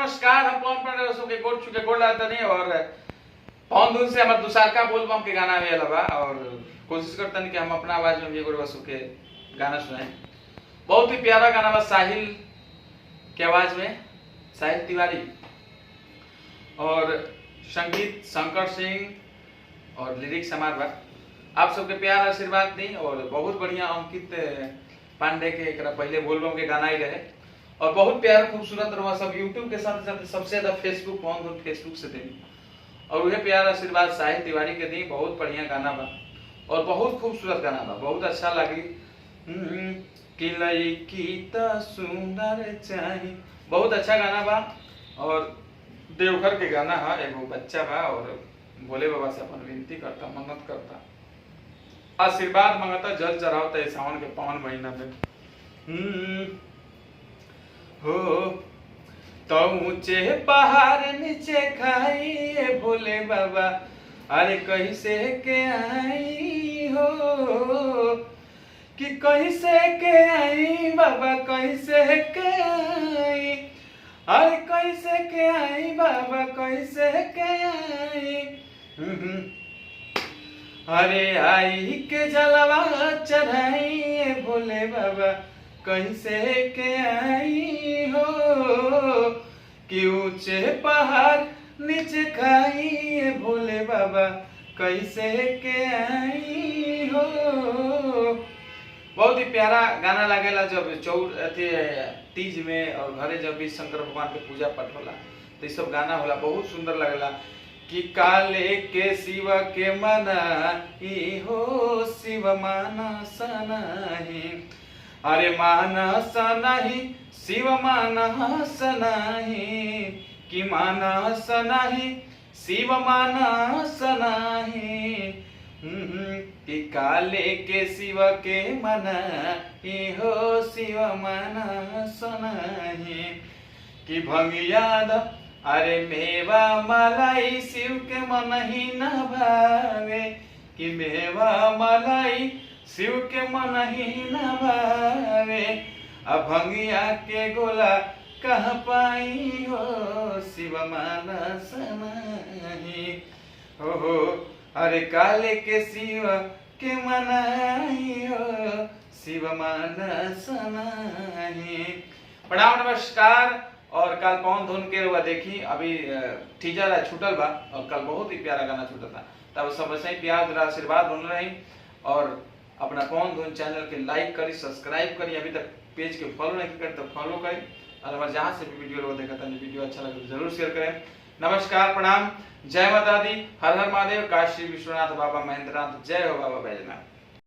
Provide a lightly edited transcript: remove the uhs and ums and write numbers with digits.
नमस्कार। हम पवन पांडे के गोड़ चुके गोड़ लाता नहीं और पवन धुन से हमारे दुसारका बोलबम के गाना भी अलावा और कोशिश करता नहीं कि हम अपना आवाज में भी गोड़ वसु के गाना सुनाए। बहुत ही प्यारा गाना बा साहिल के आवाज में, साहिल तिवारी और संगीत शंकर सिंह और लिरिक्स हमार बा। आप सबके प्यार आशीर्वाद दी और बहुत बढ़िया अंकित पांडे के एक पहले बोलबम के गाना ही रहे और बहुत प्यार खूबसूरत रहा। सब यूट्यूब के साथ साथ सबसे ज्यादा फेसबुक पवन धुन फेसबुक से दी और वह प्यार आशीर्वाद साहिल तिवारी के दी। बहुत बढ़िया गाना बा और बहुत खूबसूरत गाना बा, बहुत अच्छा लगी। कि लईकी त सुंदर चाही, बहुत अच्छा गाना बा और देवघर के गाना है। एगो बच्चा बा और भोले बाबा से अपन विनती करता, मन्नत करता, आशीर्वाद मांगता, जल चढ़ावता है सावन के पावन महीना में। हो तो ऊंचे पहाड़ नीचे खाई भोले बाबा, अरे कैसे के आई हो कि कैसे के आई बाबा, कैसे के आई, अरे कैसे के आई बाबा, कैसे के आई। अरे आई के जलवा चढ़ाई भोले बाबा, कैसे के आई हो कि ऊंचे पहाड़ नीचे खाई भोले बाबा, कैसे के आई हो। बहुत ही प्यारा गाना लागेला जब तीज में और घरे जब भी शंकर भगवान के पूजा पाठ होला तो ये सब गाना होला, बहुत सुंदर लगेला। कि काले के शिव के मना ई हो शिव मानस नहीं, अरे मानस नहीं शिव मानस नहीं, कि मानस नहीं शिव मानस नहीं। कि काले के शिव के मना ई हो शिव मानस नहीं, कि भंगियाद अरे मेवा मलाई शिव के मन ही न भावे, कि मेवा मलाई शिव के मन ही न भावे। अभंगिया के गोला कह पाई हो शिव मानस नहीं हो, अरे काले के शिव के मनाई हो शिव मानस नहीं। प्रणाम नमस्कार। और कल पवन धुन के रुआ देखी, अभी टीजर है छूटल बा और कल बहुत ही प्यारा गाना छूटा था। तब सब ऐसे ही प्यार द्वारा आशीर्वाद बन रही और अपना पवन धुन चैनल के लाइक करी, सब्सक्राइब करी, अभी तक पेज के फॉलो नहीं करें तो फॉलो करें और हमारे जहाँ से भी वीडियो देखा था वीडियो अच्छा लगे तो जरूर शेयर करें। नमस्कार, प्रणाम, जय माता दी, हर हर महादेव, काशी विश्वनाथ बाबा महेंद्रनाथ, जय हो बाबा बैजनाथ।